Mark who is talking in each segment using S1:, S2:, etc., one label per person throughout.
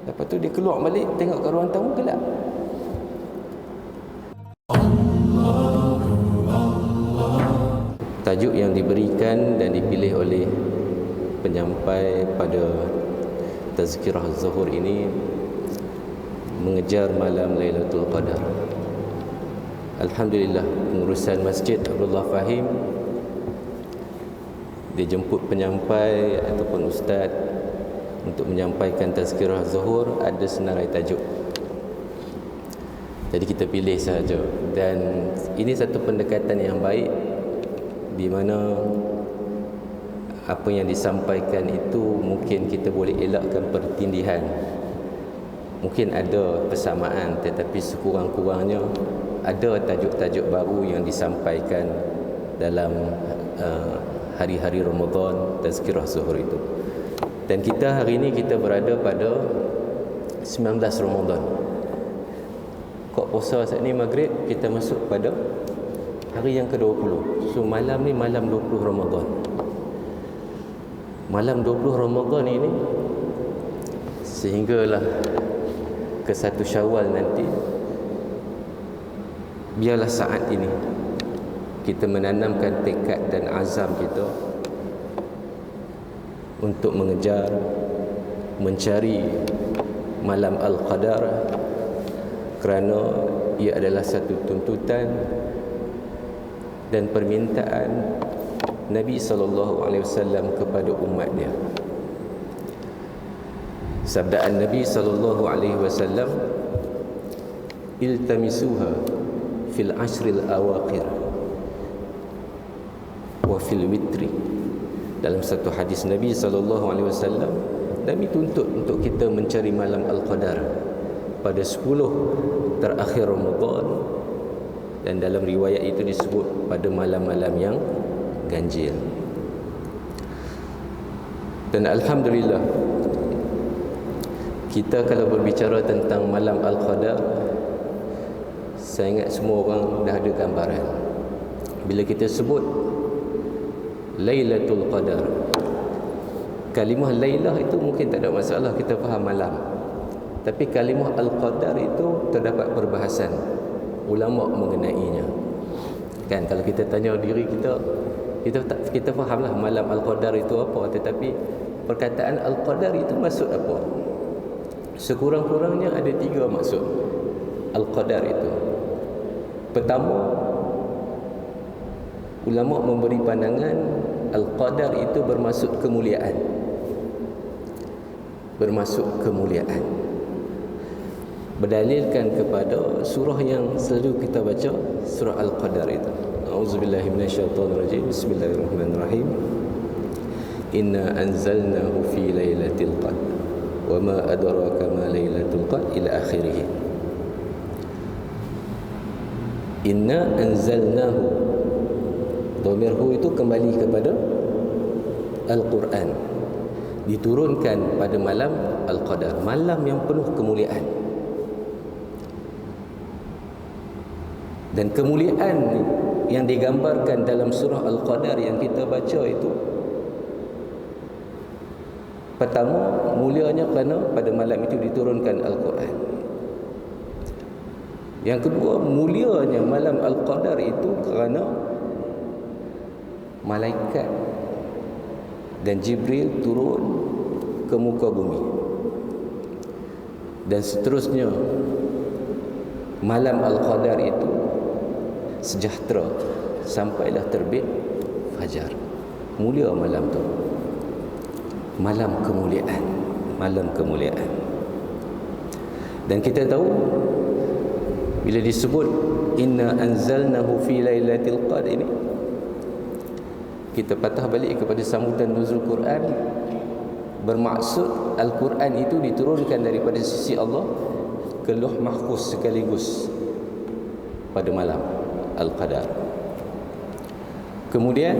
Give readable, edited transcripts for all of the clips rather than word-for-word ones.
S1: Lepas tu dia keluar balik, tengok kat ruang tamu, gelap. Tajuk yang diberikan dan dipilih oleh penyampai pada Tazkirah Zuhur ini, mengejar malam Lailatul Qadar. Alhamdulillah, pengurusan Masjid Abdullah Fahim, dia jemput penyampai ataupun ustaz untuk menyampaikan Tazkirah Zuhur, ada senarai tajuk. Jadi kita pilih saja, dan ini satu pendekatan yang baik, di mana apa yang disampaikan itu mungkin kita boleh elakkan pertindihan. Mungkin ada persamaan, tetapi sekurang-kurangnya ada tajuk-tajuk baru yang disampaikan dalam hari-hari Ramadan Tazkirah Zuhur itu. Dan kita hari ini kita berada pada 19 Ramadan. Kok puasa saat ni maghrib, kita masuk pada hari yang ke-20. So malam ni malam 20 Ramadan. Malam 20 Ramadan ini sehinggalah ke 1 Syawal nanti, biarlah saat ini kita menanamkan tekad dan azam kita untuk mengejar, mencari malam Al-Qadar, kerana ia adalah satu tuntutan dan permintaan Nabi SAW kepada umat dia. Sabdaan Nabi SAW, iltamisuha fil ashril awaqir wa fil witri. Dalam satu hadis Nabi SAW, Nabi tuntut untuk kita mencari malam Al-Qadar pada 10 terakhir Ramadan, dan dalam riwayat itu disebut pada malam-malam yang ganjil. Dan Alhamdulillah, kita kalau berbicara tentang malam Al-Qadar, saya ingat semua orang dah ada gambaran. Bila kita sebut Lailatul Qadar, kalimah Lailah itu mungkin tak ada masalah, kita faham malam. Tapi kalimah Al-Qadar itu terdapat perbahasan ulama mengenainya. Kan, kalau kita tanya diri kita, kita fahamlah malam Al-Qadar itu apa, tetapi perkataan Al-Qadar itu maksud apa? Sekurang-kurangnya ada 3 maksud Al-Qadar itu. Pertama, ulama memberi pandangan Al-Qadar itu bermaksud kemuliaan. Bermaksud kemuliaan. Berdalilkan kepada surah yang selalu kita baca, surah Al-Qadar itu. A'udzubillahi minasyaitonirrajim. Bismillahirrahmanirrahim. Inna anzalnahu fi lailatul qadr wa ma adraka ma lailatul qadr ila akhirih. Inna anzalnahu, dhamir hu itu kembali kepada Al-Quran. Diturunkan pada malam Al-Qadar, malam yang penuh kemuliaan. Dan kemuliaan yang digambarkan dalam surah Al-Qadar yang kita baca itu, pertama, mulianya kerana pada malam itu diturunkan Al-Quran. Yang kedua, mulianya malam Al-Qadar itu kerana malaikat dan Jibril turun ke muka bumi. Dan seterusnya, malam Al-Qadar itu sejahtera sampailah terbit fajar. Mulia malam tu, malam kemuliaan, malam kemuliaan. Dan kita tahu, bila disebut inna anzalnahu fi lailatul qadr ini, kita patah balik kepada sambutan nuzul Quran, bermaksud Al-Quran itu diturunkan daripada sisi Allah ke Lauh Mahfuz sekaligus pada malam Al-Qadar. Kemudian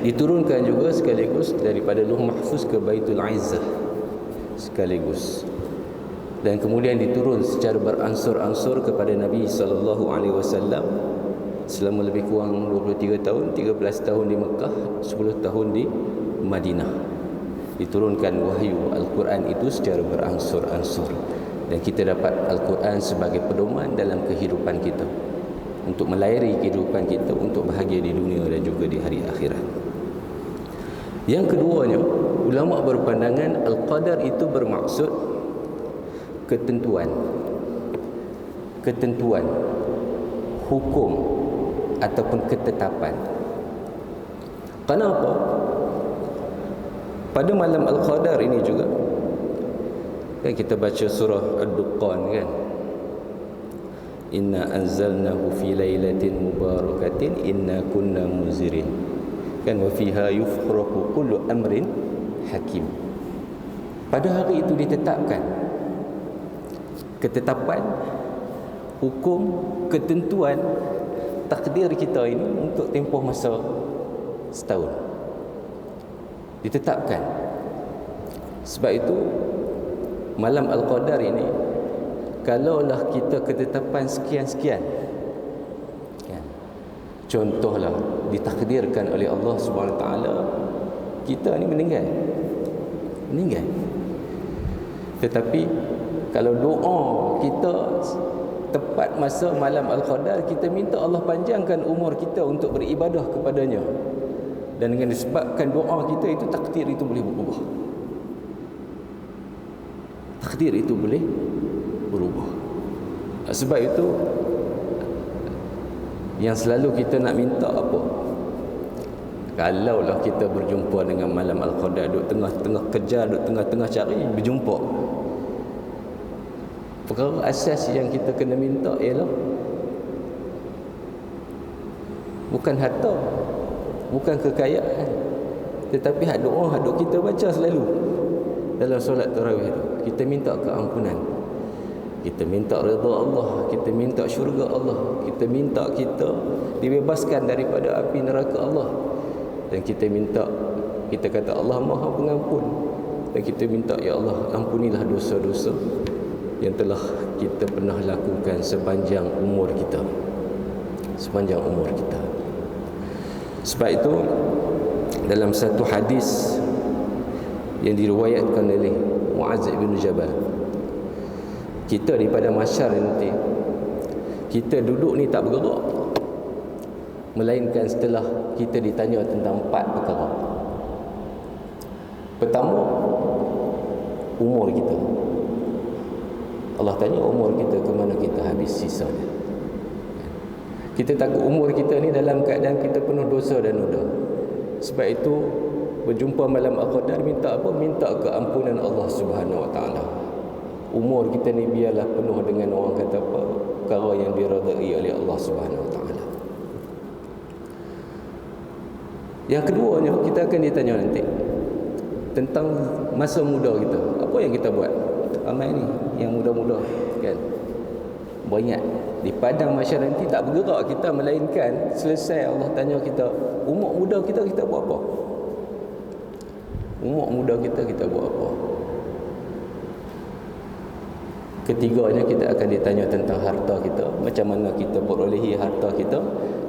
S1: diturunkan juga sekaligus daripada Lauh Mahfuz ke Baitul Izzah sekaligus. Dan kemudian diturun secara beransur-ansur kepada Nabi SAW selama lebih kurang 23 tahun, 13 tahun di Mekah, 10 tahun di Madinah. diturunkan wahyu Al-Quran itu secara berangsur-angsur, dan kita dapat Al-Quran sebagai pedoman dalam kehidupan kita, untuk melayari kehidupan kita, untuk bahagia di dunia dan juga di hari akhirat. Yang keduanya, ulama berpandangan Al-Qadar itu bermaksud ketentuan, hukum ataupun ketetapan. Kenapa? Pada malam Al-Qadar ini juga kan kita baca surah Ad-Dukhan kan, inna anzalnahu fi lailatin mubarakatin inna kunna munzirin, kan, wa fiha yufraqu kullu amrin hakim. Pada hari itu ditetapkan ketetapan, hukum, ketentuan, takdir kita ini untuk tempoh masa setahun ditetapkan. Sebab itu malam Al-Qadar ini, kalaulah kita ketetapan sekian-sekian kan, contohlah ditakdirkan oleh Allah Subhanahu Wa Taala kita ni meninggal, tetapi kalau doa kita tepat masa malam Al-Qadar, kita minta Allah panjangkan umur kita untuk beribadah kepadanya, dan dengan disebabkan doa kita itu, takdir itu boleh berubah. Takdir itu boleh berubah. Sebab itu yang selalu kita nak minta apa? Kalaulah kita berjumpa dengan malam Al-Qadar, duduk tengah-tengah kejar, duduk tengah-tengah cari, berjumpa, perkara asas yang kita kena minta ialah bukan harta, bukan kekayaan, tetapi hak doa, hak kita baca selalu dalam solat tarawih itu. Kita minta keampunan, kita minta redha Allah, kita minta syurga Allah, kita minta kita dibebaskan daripada api neraka Allah, dan kita minta, kita kata Allah Maha Pengampun, dan kita minta, ya Allah, ampunilah dosa-dosa yang telah kita pernah lakukan sepanjang umur kita. Sebab itu dalam satu hadis yang diriwayatkan oleh Muaz bin Jabal, kita daripada mahsyar nanti, kita duduk ni tak bergerak, melainkan setelah kita ditanya tentang 4 perkara. Pertama, umur kita. Allah tanya umur kita, ke mana kita habis sisanya. Kita takut umur kita ni dalam keadaan kita penuh dosa dan noda. Sebab itu berjumpa malam Al-Qadar, minta apa? Minta keampunan Allah Subhanahu Wa Taala. Umur kita ni biarlah penuh dengan, orang kata apa, perkara yang diredai oleh Allah Subhanahu Wa Taala. Yang keduanya, kita akan ditanya nanti tentang masa muda kita. Apa yang kita buat? Ramai ni yang muda-muda kan, banyak di padang mahsyar nanti tak bergerak kita, melainkan selesai Allah tanya kita, umur muda kita buat apa? Umur muda kita buat apa? Ketiganya, kita akan ditanya tentang harta kita, macam mana kita perolehi harta kita,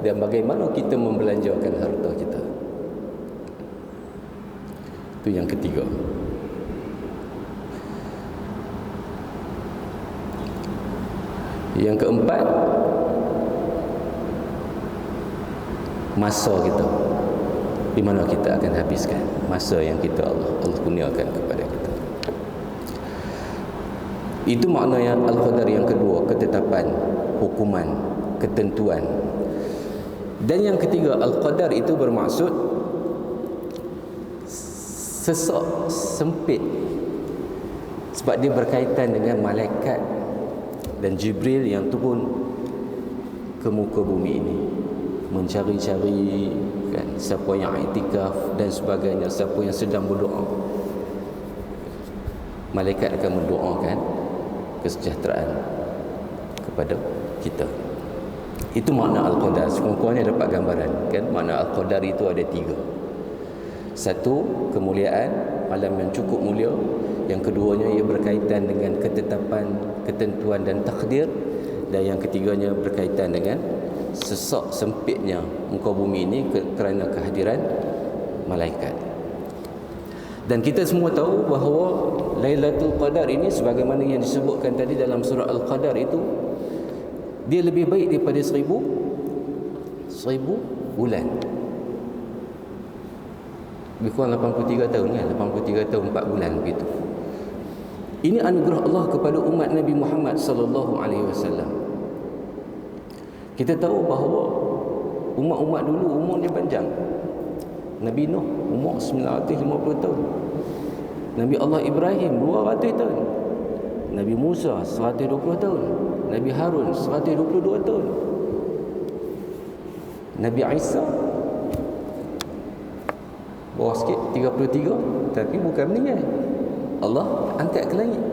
S1: dan bagaimana kita membelanjakan harta kita. Itu yang ketiga. Yang keempat, masa kita, di mana kita akan habiskan masa yang Allah kurniakan kepada kita. Itu maknanya Al-Qadar yang kedua, ketetapan, hukuman, ketentuan. Dan yang ketiga, Al-Qadar itu bermaksud sesak, sempit, sebab dia berkaitan dengan malaikat dan Jibril yang turun ke muka bumi ini, mencari-cari kan, siapa yang iktikaf dan sebagainya, siapa yang sedang berdoa. Malaikat akan mendoakan kesejahteraan kepada kita. Itu makna Al-Qadar. Sekurang-kurangnya dapat gambaran kan, makna Al-Qadar itu ada 3. Satu, kemuliaan, malam yang cukup mulia. Yang keduanya, ia berkaitan dengan ketetapan, ketentuan dan takdir. Dan yang ketiganya berkaitan dengan sesak sempitnya muka bumi ini kerana kehadiran malaikat. Dan kita semua tahu bahawa Lailatul Qadar ini sebagaimana yang disebutkan tadi dalam surah Al-Qadar itu, dia lebih baik daripada 1000 bulan. Lebih kurang 83 tahun kan, 83 tahun 4 bulan begitu. Ini anugerah Allah kepada umat Nabi Muhammad sallallahu alaihi wasallam. Kita tahu bahawa umat-umat dulu umurnya panjang. Nabi Nuh umur 950 tahun. Nabi Allah Ibrahim 200 tahun. Nabi Musa 120 tahun. Nabi Harun 122 tahun. Nabi Isa bawah sikit 33, tapi bukan meninggal. Allah angkat ke langit.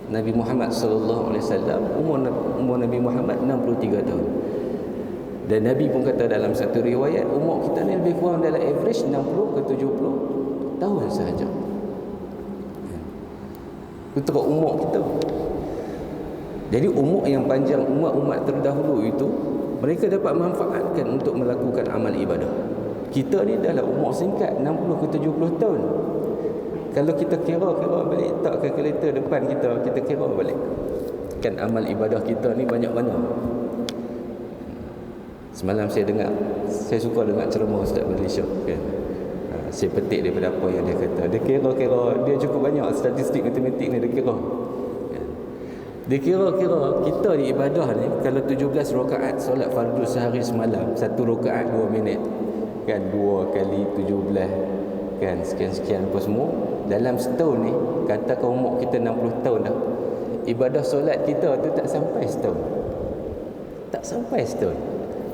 S1: Nabi Muhammad sallallahu alaihi wasallam umur Nabi Muhammad 63 tahun. Dan Nabi pun kata dalam satu riwayat, umur kita ni lebih kurang dalam average 60 ke 70 tahun sahaja. Itu umur kita. Jadi umur yang panjang umat-umat terdahulu itu, mereka dapat manfaatkan untuk melakukan amal ibadah. Kita ni dalam umur singkat 60 ke 70 tahun. Kalau kita kira balik, tak kalkulator depan kita kira balik, kan amal ibadah kita ni banyak mana. Semalam saya suka dengar ceramah Ustaz Malaysia kan. Saya petik daripada apa yang dia kata. Dia kira dia cukup banyak statistik matematik ni dia kira. Dia kira kita di ibadah ni kalau 17 rakaat solat fardu sehari semalam, 1 rakaat 2 minit. Kan 2 kali 17 kan sekian-sekian apa semua. Dalam setahun ni, katakan umur kita 60 tahun dah, ibadah solat kita tu tak sampai setahun. Tak sampai setahun.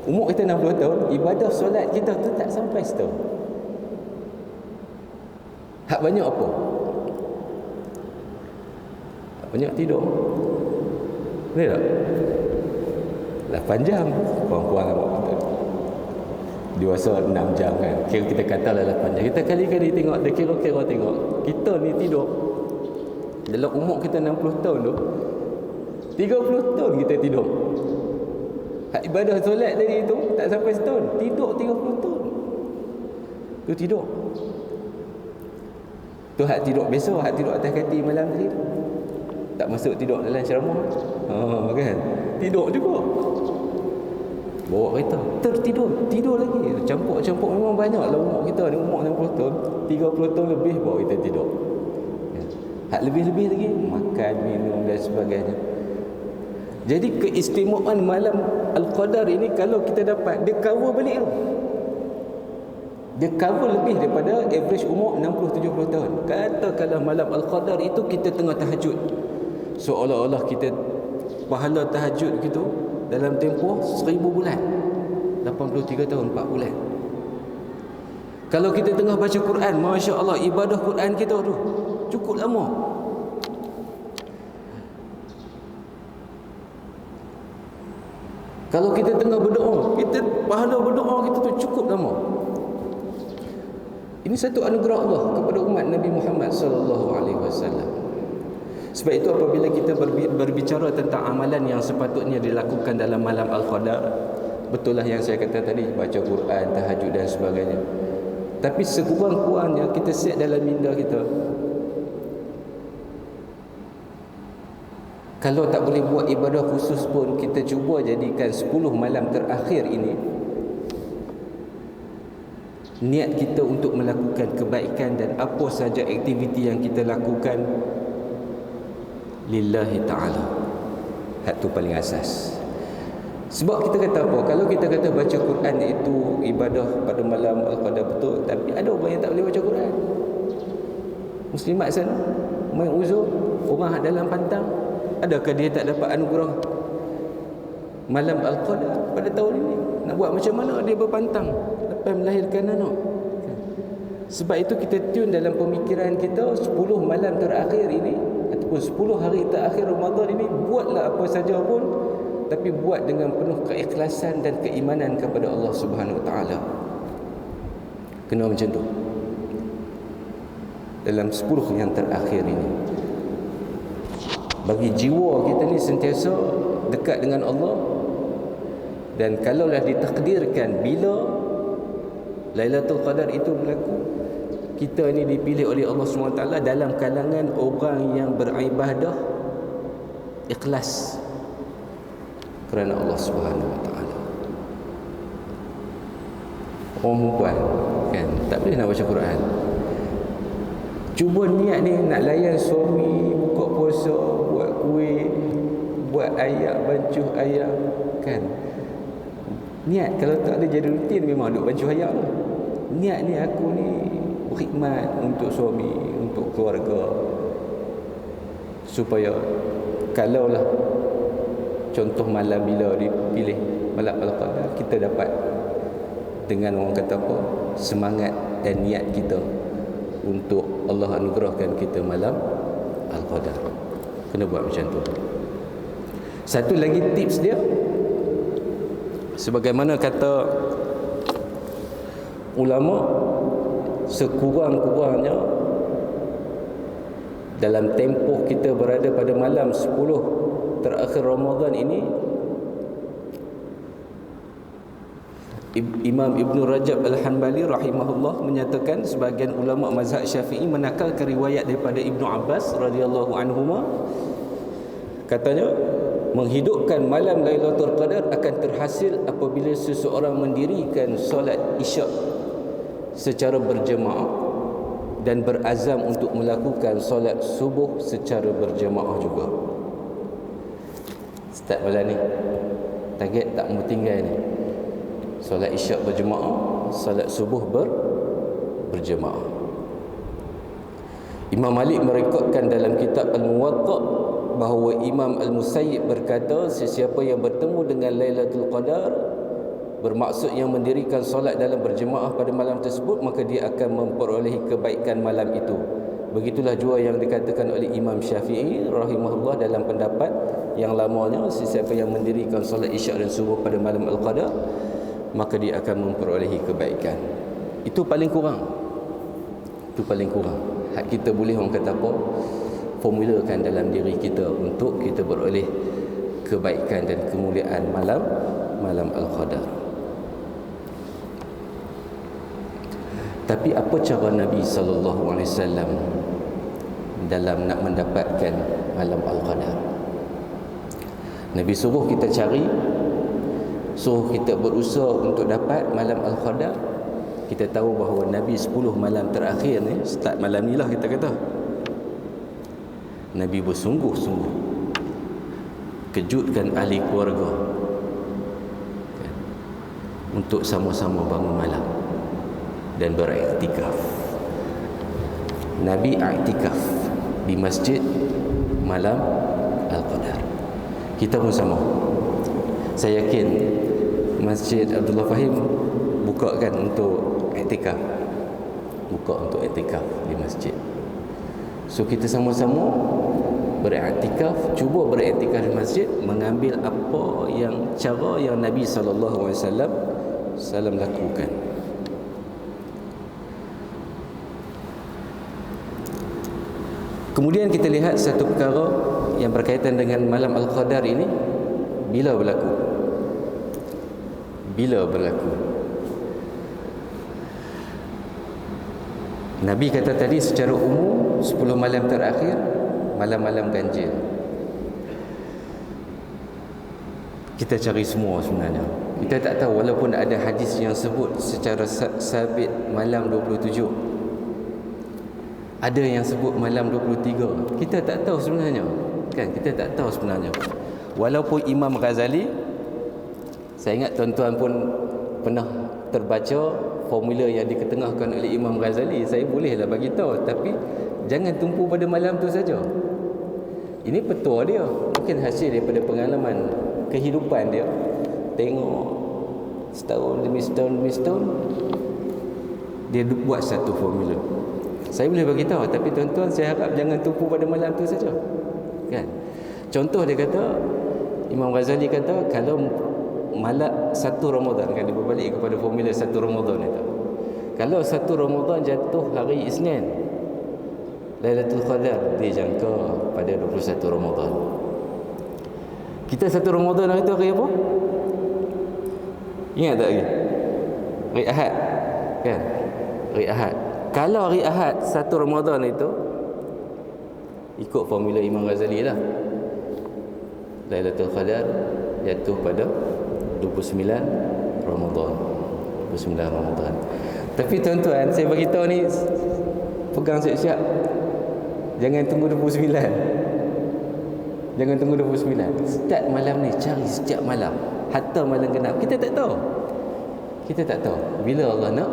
S1: Umur kita 60 tahun, ibadah solat kita tu tak sampai setahun. Hak banyak apa? Hak banyak tidur. Betul tak? 8 jam kurang-kurang apa kita. Dewasa 6 jam kan. Kita katalah 8 jam. Kita kali-kali tengok, dia kira-kira tengok. Kita ni tidur. Dalam umur kita 60 tahun tu, 30 tahun kita tidur. Hak ibadah solat tadi tu tak sampai setahun, tidur 30 tahun. Tu tidur. Tu hak tidur biasa, hak tidur atas katil malam tadi. Tak masuk tidur dalam ceramah. Kan? Tidur juga. Bawa kereta, tidur lagi. Campur memang banyaklah umur kita ni, umur 60 tahun, 30 tahun lebih bawa kita tidur. Hak lebih-lebih lagi makan, minum dan sebagainya. Jadi keistimewaan malam Al-Qadar ini kalau kita dapat, dia cover balik tu. Dia cover lebih daripada average umur 60-70 tahun. Katakanlah malam Al-Qadar itu kita tengah tahajud, seolah-olah kita pahala tahajud gitu dalam tempoh 1000 bulan, 83 tahun 4 bulan. Kalau kita tengah baca Quran, Masya Allah, ibadah Quran kita tu cukup lama. Kalau kita tengah berdoa, pahala berdoa kita tu cukup lama. Ini satu anugerah Allah kepada umat Nabi Muhammad sallallahu alaihi wasallam. Sebab itu apabila kita berbicara tentang amalan yang sepatutnya dilakukan dalam malam Al-Qadar, betul lah yang saya kata tadi, baca Quran, tahajud dan sebagainya. Tapi sekurang-kurangnya kita set dalam minda kita, kalau tak boleh buat ibadah khusus pun, kita cuba jadikan 10 malam terakhir ini niat kita untuk melakukan kebaikan, dan apa saja aktiviti yang kita lakukan lillahi ta'ala. Hak tu paling asas. Sebab kita kata apa? Kalau kita kata baca Quran itu ibadah pada malam Al-Qadar, betul. Tapi ada orang yang tak boleh baca Quran. Muslimat sana main uzur, orang dalam pantang, adakah dia tak dapat anugerah malam Al-Qadar pada tahun ini? Nak buat macam mana dia berpantang lepas melahirkan anak? Sebab itu kita tune dalam pemikiran kita 10 malam terakhir ini ataupun 10 hari terakhir Ramadan ini, buatlah apa saja pun, tapi buat dengan penuh keikhlasan dan keimanan kepada Allah Subhanahu Wa Taala. Kena macam tu dalam 10 yang terakhir ini, bagi jiwa kita ni sentiasa dekat dengan Allah. Dan kalaulah ditakdirkan bila Lailatul Qadar itu berlaku, kita ni dipilih oleh Allah SWT dalam kalangan orang yang beribadah ikhlas kerana Allah SWT. Orang perempuan kan tak boleh nak baca Quran. Cuba niat ni nak layan suami, buka puasa, buat kuih, buat ayak, bancuh ayak kan. Niat kalau tak ada jadi rutin memang duk bancuh ayak tu. Niat ni aku ni berkhidmat untuk suami, untuk keluarga, supaya kalaulah contoh malam bila dipilih malam Al-Qadar, kita dapat dengan orang kata apa, semangat dan niat kita untuk Allah anugerahkan kita malam Al-Qadar. Kena buat macam tu. Satu lagi tips dia, sebagaimana kata ulama, sekurang-kurangnya dalam tempoh kita berada pada malam 10 terakhir Ramadan ini, Imam Ibn Rajab Al-Hanbali rahimahullah menyatakan sebahagian ulama mazhab Syafi'i menakalkan riwayat daripada Ibnu Abbas radhiyallahu anhuma, katanya menghidupkan malam Lailatul Qadar akan terhasil apabila seseorang mendirikan solat Isyak secara berjemaah dan berazam untuk melakukan solat subuh secara berjemaah juga. Start malam ni, target tak mau tinggal ni. Solat Isyak berjemaah, solat subuh berjemaah. Imam Malik merekodkan dalam kitab Al-Muwatta bahawa Imam Al-Musayyib berkata, sesiapa yang bertemu dengan Lailatul Qadar bermaksud yang mendirikan solat dalam berjemaah pada malam tersebut, maka dia akan memperolehi kebaikan malam itu. Begitulah jua yang dikatakan oleh Imam Syafi'i rahimahullah dalam pendapat yang lamanya, sesiapa yang mendirikan solat Isyak dan subuh pada malam Al-Qadar, maka dia akan memperolehi kebaikan. Itu paling kurang. Itu paling kurang. Hak kita boleh orang kata apa, formulakan dalam diri kita untuk kita beroleh kebaikan dan kemuliaan malam Al-Qadar. Tapi apa cara Nabi SAW dalam nak mendapatkan malam Al-Qadar? Nabi suruh kita cari, suruh kita berusaha untuk dapat malam Al-Qadar. Kita tahu bahawa Nabi 10 malam terakhir ni, start malam ni lah kita kata, Nabi bersungguh-sungguh kejutkan ahli keluarga kan, untuk sama-sama bangun malam dan beriktikaf. Nabi iktikaf di masjid malam Al-Qadar. Kita pun sama. Saya yakin Masjid Abdullah Fahim buka kan untuk iktikaf, buka untuk iktikaf di masjid. So kita sama-sama beriktikaf, cuba beriktikaf di masjid, mengambil apa yang cara yang Nabi SAW lakukan. Kemudian kita lihat satu perkara yang berkaitan dengan malam Al-Qadar ini, bila berlaku? Bila berlaku? Nabi kata tadi secara umum 10 malam terakhir malam-malam ganjil. Kita cari semua sebenarnya. Kita tak tahu, walaupun ada hadis yang sebut secara sabit malam 27, ada yang sebut malam 23. Kita tak tahu sebenarnya. Kan, kita tak tahu sebenarnya. Walaupun Imam Ghazali, saya ingat tuan-tuan pun pernah terbaca formula yang diketengahkan oleh Imam Ghazali. Saya bolehlah bagi tahu, tapi jangan tumpu pada malam tu saja. Ini petua dia, mungkin hasil daripada pengalaman kehidupan dia. Tengok setahun demi setahun demi setahun, dia buat satu formula. Saya boleh bagi tahu, tapi tuan-tuan saya harap jangan tumpu pada malam tu saja. Kan? Contoh dia kata, Imam Ghazali kata, kalau malam 1 Ramadan, kan dia berbalik kepada formula 1 Ramadan itu. Kalau 1 Ramadan jatuh hari Isnin, Lailatul Qadar dijangka pada 21 Ramadan. Kita 1 Ramadan hari itu hari apa? Ingat tak lagi? Hari Ahad. Kan? Hari Ahad. Kalau hari Ahad 1 Ramadan itu ikut formula Imam Ghazali lah, Lailatul Qadar jatuh pada 29 Ramadan. 29 Ramadan. Tapi tuan-tuan, saya bagi tahu ni, pegang siap-siap. Jangan tunggu 29. Jangan tunggu 29. Start malam ni, cari setiap malam. Hatta malam genap. Kita tak tahu. Kita tak tahu bila Allah nak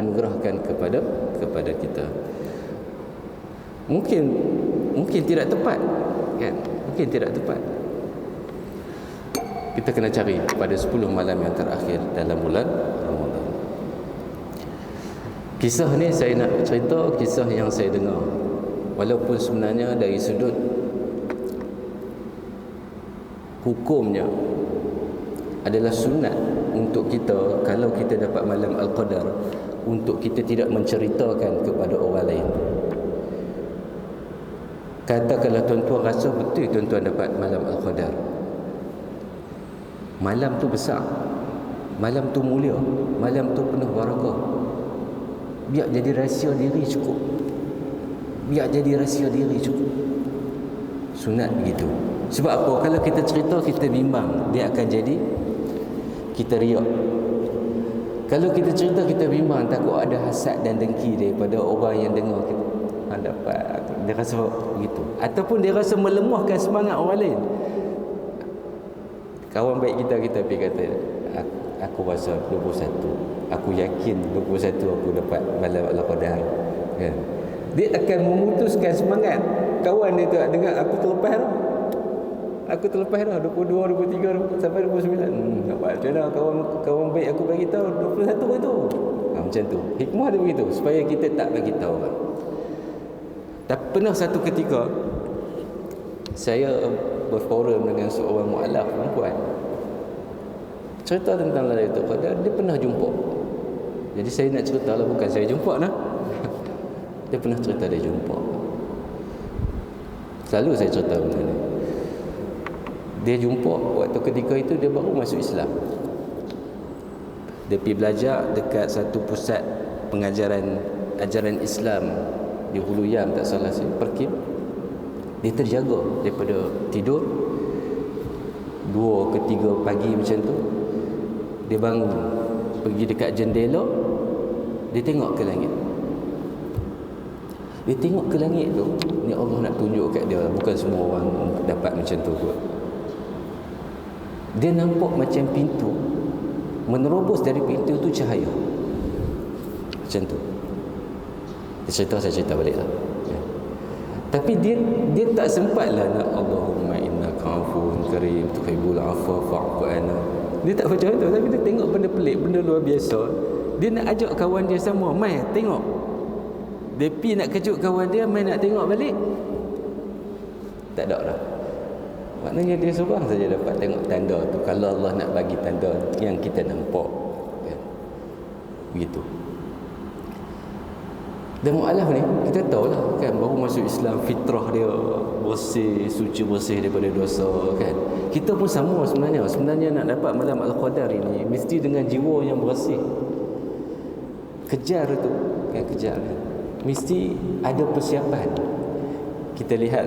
S1: anugerahkan kepada kita. Mungkin tidak tepat, kan? Mungkin tidak tepat. Kita kena cari pada 10 malam yang terakhir dalam bulan Ramadan. Kisah ni saya nak cerita kisah yang saya dengar. Walaupun sebenarnya dari sudut hukumnya adalah sunat untuk kita, kalau kita dapat malam Al-Qadar, untuk kita tidak menceritakan kepada orang lain. Katakanlah tuan-tuan rasa betul tuan-tuan dapat malam Al-Qadar, malam tu besar, malam tu mulia, malam tu penuh barakah, biar jadi rahsia diri cukup. Biar jadi rahsia diri cukup. Sunat begitu. Sebab apa? Kalau kita cerita, kita bimbang, dia akan jadi kita riak. Kalau kita cerita, kita bimbang, takut ada hasad dan dengki daripada orang yang dengar kita. Dapat, dia rasa begitu. Ataupun dia rasa melemahkan semangat orang lain. Kawan baik kita pergi kata, aku rasa 21, aku yakin 21 aku dapat malam Al-Qadar, kan? Dia akan memutuskan semangat kawan dia tu. Dengar aku terlepas dah, 22, 23 sampai 29. Nampak macam mana kawan baik aku bagi tahu 21 itu. Macam tu hikmah dia begitu, supaya kita tak bagi tahu orang. Tak pernah satu ketika saya berforum dengan seorang mualaf perempuan, cerita tentang Lailatul Qadar. Dia pernah jumpa. Jadi saya nak cerita lah, bukan saya jumpa lah. Dia pernah cerita dia jumpa. Selalu saya cerita benda ni. Dia jumpa waktu ketika itu dia baru masuk Islam. Dia pergi belajar dekat satu pusat pengajaran ajaran Islam di Hulu Yam, tak salah saya, Perkim. Dia terjaga daripada tidur 2 ke 3 pagi macam tu. Dia bangun, pergi dekat jendela, dia tengok ke langit. Dia tengok ke langit tu, ni Allah nak tunjuk kat dia, bukan semua orang dapat macam tu kot. Dia nampak macam pintu, menerobos dari pintu tu cahaya. Macam tu. Saya cerita balik lah. Ya. Tapi dia tak sempatlah nak Allahumma innaka afuwun karim tuhibbul afwa fa'fu anna. Dia tak macam tu, tapi dia tengok benda pelik, benda luar biasa. Dia nak ajak kawan dia sama, mai tengok. Dia pergi nak kejut kawan dia, mai nak tengok balik. Tak ada dah. Maknanya dia seorang saja dapat tengok tanda tu. Kalau Allah nak bagi tanda yang kita nampak, kan? Begitu. Dan mu'alaf ni kita tahulah, kan, baru masuk Islam, fitrah dia bersih, suci bersih daripada dosa, kan. Kita pun sama sebenarnya. Sebenarnya nak dapat malam Al-Qadar ini mesti dengan jiwa yang bersih. Kejar tu, kan, kejar, kan. Mesti ada persiapan. Kita lihat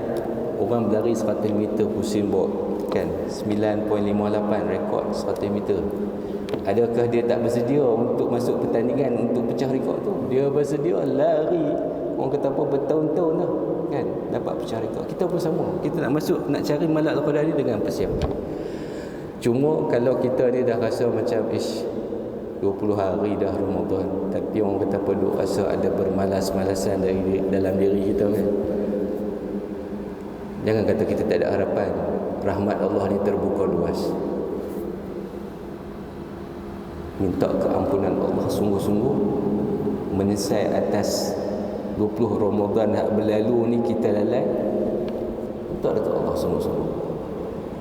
S1: orang berlari 100 meter Usain Bolt, kan, 9.58 rekod 100 meter. Adakah dia tak bersedia untuk masuk pertandingan untuk pecah rekod tu? Dia bersedia lari, orang kata apa, bertahun-tahun lah, kan, dapat pecah rekod. Kita pun sama. Kita nak masuk, nak cari malam Al-Qadar ni dengan persiapan. Cuma kalau kita ni dah rasa macam 20 hari dah Ramadan, tapi orang kata apa, duk rasa ada bermalas-malasan dalam diri kita, kan. Jangan kata kita tak ada harapan. Rahmat Allah ni terbuka luas. Minta keampunan Allah sungguh-sungguh, menyesal atas 20 Ramadan yang berlalu ni kita lalai. Minta dekat Allah sungguh-sungguh,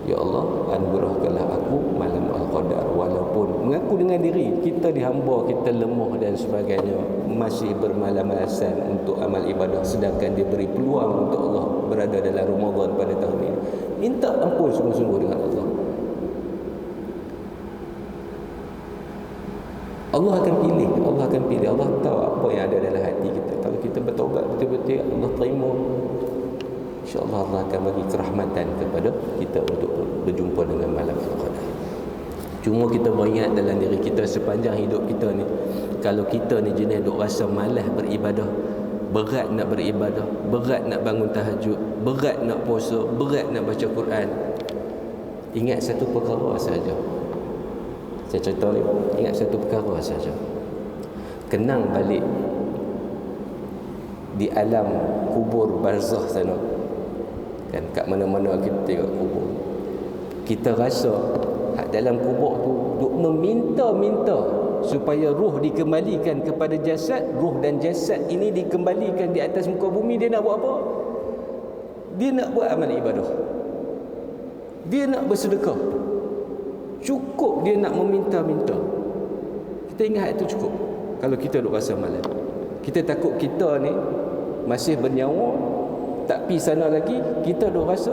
S1: ya Allah, anugerahkanlah aku malam Al-Qadar. Walaupun mengaku dengan diri kita dihamba, kita lemah dan sebagainya, masih bermalam-malasan untuk amal ibadah, sedangkan dia beri peluang untuk Allah berada dalam Ramadan pada tahun ini. Minta ampun sungguh-sungguh dengan Allah. Allah akan pilih. Allah tahu apa yang ada dalam hati kita. bertaubat betul-betul, Allah terima, insya-Allah Allah akan bagi kerahmatan kepada kita untuk berjumpa dengan malam Al-Qadar. Cuma kita beringat dalam diri kita sepanjang hidup kita ni, kalau kita ni jenis duk rasa malas beribadah, berat nak beribadah, berat nak bangun tahajud, berat nak puasa, berat nak baca Quran, ingat satu perkara saja. Saya cerita ni, ingat satu perkara saja. Kenang balik di alam kubur barzakh sana. Kan kat mana-mana kita tengok kubur, kita rasa dalam kubur tu duk meminta-minta supaya ruh dikembalikan kepada jasad. Ruh dan jasad ini dikembalikan di atas muka bumi. Dia nak buat apa? Dia nak buat amal ibadah, dia nak bersedekah. Cukup dia nak meminta-minta. Kita ingat itu cukup. Kalau kita duk rasa malas, kita takut kita ni masih bernyawa, tak pi sana lagi, kita duk rasa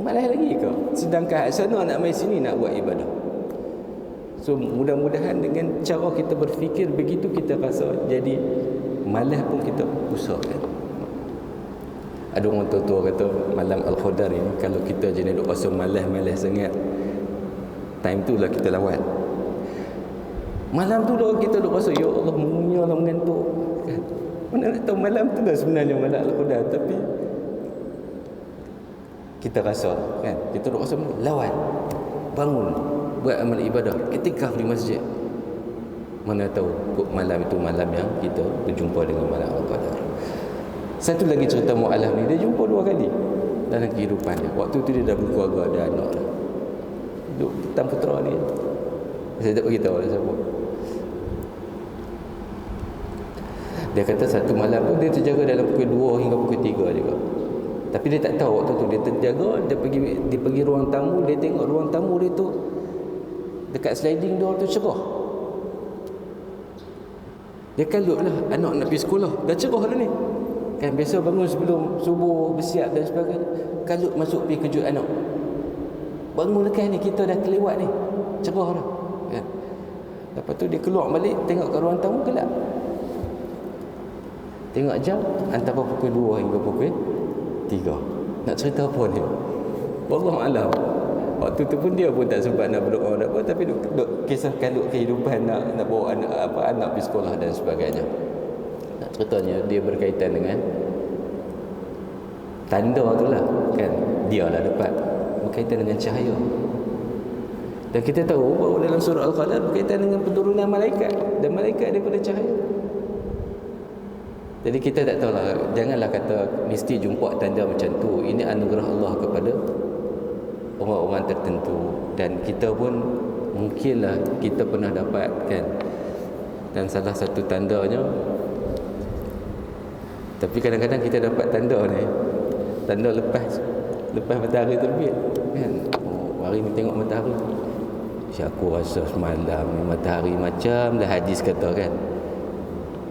S1: malas lagi ke? Sedangkan sana nak mai sini nak buat ibadah. So mudah-mudahan dengan cara kita berfikir begitu, kita rasa jadi malas pun kita usahakan. Ada orang tua-tua kata malam Al-Qadar ni, kalau kita jenis duk rasa malas sangat, time tu lah kita lawan. Malam tu lah kita duk rasa, ya Allah mengunyah lah, mengantuk kan? Mana nak tahu malam tu lah sebenarnya malam Al-Qadar. Tapi kita rasa kan, kita duk rasa lawan, bangun, buat amal ibadah, itikaf di masjid. Mana tahu kok malam itu malam yang kita berjumpa dengan malam Al-Qadar. Satu lagi cerita Mu'alaf ni, dia jumpa 2 kali dalam kehidupan dia. Waktu tu dia dah berkeluarga, ada anak dah, duduk petang putera ni. Saya tak beritahu lah siapa. Dia kata satu malam tu dia terjaga dalam pukul 2 hingga pukul 3 juga. Tapi dia tak tahu waktu tu dia terjaga. Dia pergi ruang tamu, dia tengok ruang tamu dia tu dekat sliding door tu cerah. Dia kalut lah, anak nak pergi sekolah, dah cerah dah ni kan. Biasa bangun sebelum subuh, bersiap dan sebagainya, kalut masuk pergi kejut anak. Bangun lekas ni, kita dah kelewat ni, cerah dah kan. Lepas tu dia keluar balik, tengok kat ruang tamu gelap. Tengok jam, antara pukul 2 hingga pukul 3. Nak cerita apa ni? Wallahualam. Waktu tu pun dia pun tak sempat nak berdoa nak apa, tapi duk kisah kalut kehidupan, nak bawa anak pergi sekolah dan sebagainya. Nak ceritanya dia berkaitan dengan tanda tu lah kan, dia lah dapat berkaitan dengan cahaya. Dan kita tahu bahawa dalam surah Al-Qadar berkaitan dengan penurunan malaikat, dan malaikat daripada cahaya. Jadi kita tak tahulah, janganlah kata mesti jumpa tanda macam tu. Ini anugerah Allah kepada orang-orang tertentu, dan kita pun mungkinlah kita pernah dapat kan. Dan salah satu tandanya, tapi kadang-kadang kita dapat tanda ni, tanda lepas matahari terbit kan. Oh, hari ni tengok matahari, aku rasa semalam ni matahari macam dah hadis kata kan,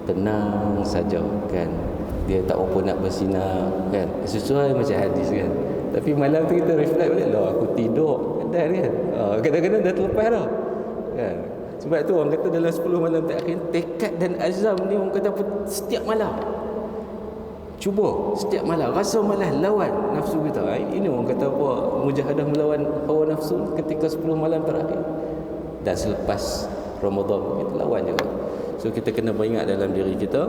S1: tenang saja kan, dia tak apa nak bersinar kan, sesuai macam hadis kan. Tapi malam tu kita reflect balik, lah aku tidur kadang kan, kadang-kadang dah terlepas dah kan. Sebab tu orang kata dalam 10 malam terakhir, tekad dan azam ni orang kata setiap malam cuba, setiap malam rasa malas, lawan nafsu kita. Ini orang kata apa, mujahadah melawan hawa nafsu ketika 10 malam terakhir. Dan selepas Ramadan kita lawan juga. So kita kena beringat dalam diri kita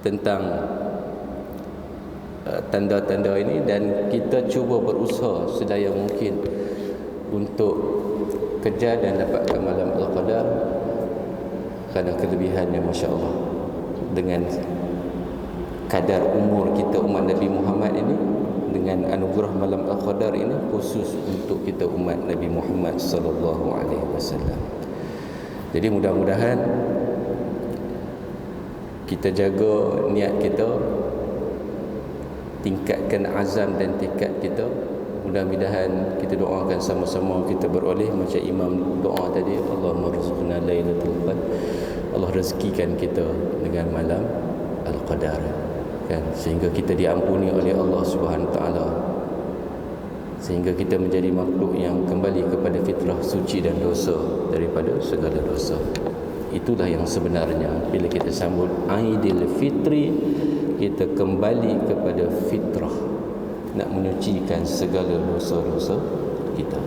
S1: tentang tanda-tanda ini, dan kita cuba berusaha sedaya mungkin untuk kejar dan dapatkan malam Al-Qadar, kerana kelebihannya masya-Allah. Dengan kadar umur kita umat Nabi Muhammad ini, dengan anugerah malam Al-Qadar ini khusus untuk kita umat Nabi Muhammad sallallahu alaihi wasallam. Jadi mudah-mudahan kita jaga niat kita, tingkatkan azam dan tekad kita. Mudah-mudahan kita doakan sama-sama kita beroleh macam imam doa tadi, Allahumma rizqna lailatul qadar, Allah rezekikan kita dengan malam Al-Qadar kan, sehingga kita diampuni oleh Allah Subhanahu taala, sehingga kita menjadi makhluk yang kembali kepada fitrah suci dan dosa daripada segala dosa. Itulah yang sebenarnya. Bila kita sambut Aidil Fitri, kita kembali kepada fitrah, nak menyucikan segala dosa-dosa kita.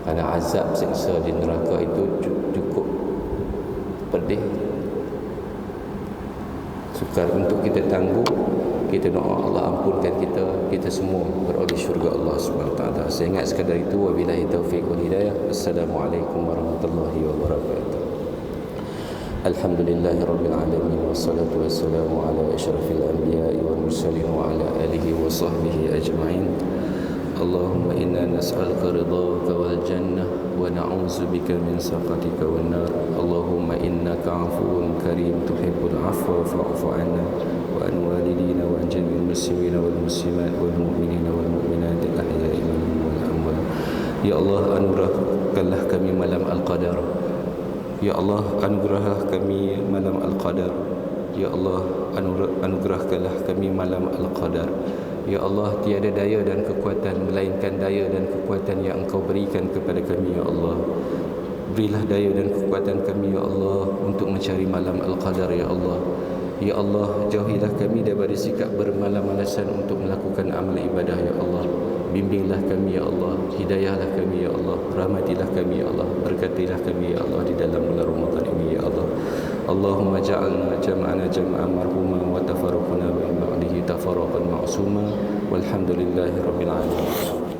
S1: Kerana azab siksa di neraka itu cukup pedih, sukar untuk kita tangguh. Kita doa Allah ampunkan kita semua beroleh syurga Allah Subhanahu wa taala. Saya ingat sekadar itu. Wabillahi taufiq wal hidayah. Assalamualaikum warahmatullahi wabarakatuh. Alhamdulillahirabbil alamin wassalatu wassalamu ala asyrafil anbiya'i wal mursalin wa ala alihi wa sahbihi ajma'in. Allahumma inna nas'aluka ridhaka wal jannah wa na'udzubika min sakhatika wan nar. Allahumma innaka 'afuwun karim tuhibbul 'afwa fa'fu 'anna wa an walidina wa an jami'il muslimina wal muslimat wal mu'minina wal mu'minat al-ahya'i minhum wal amwat. Ya Allah, anugerahkanlah kami malam al-qadar. Ya Allah, anugerahlah kami malam al-qadar. Ya Allah, anugerahkanlah kami malam al-qadar. Ya Allah, tiada daya dan kekuatan melainkan daya dan kekuatan yang Engkau berikan kepada kami, Ya Allah. Berilah daya dan kekuatan kami, Ya Allah, untuk mencari malam al-qadar, Ya Allah. Ya Allah, jauhilah kami daripada sikap bermalas-malasan untuk melakukan amal ibadah, Ya Allah. Bimbinglah kami, Ya Allah. Hidayahlah kami, Ya Allah. Rahmatilah kami, Ya Allah. Berkatilah kami, Ya Allah, di dalam bulan Ramadan ini, Ya Allah. Allahumma ja'alna jam'ana jam'an marhuma wa tafarruqana min ba'dihi tafarruqan ma'suma walhamdulillahi rabbil alamin.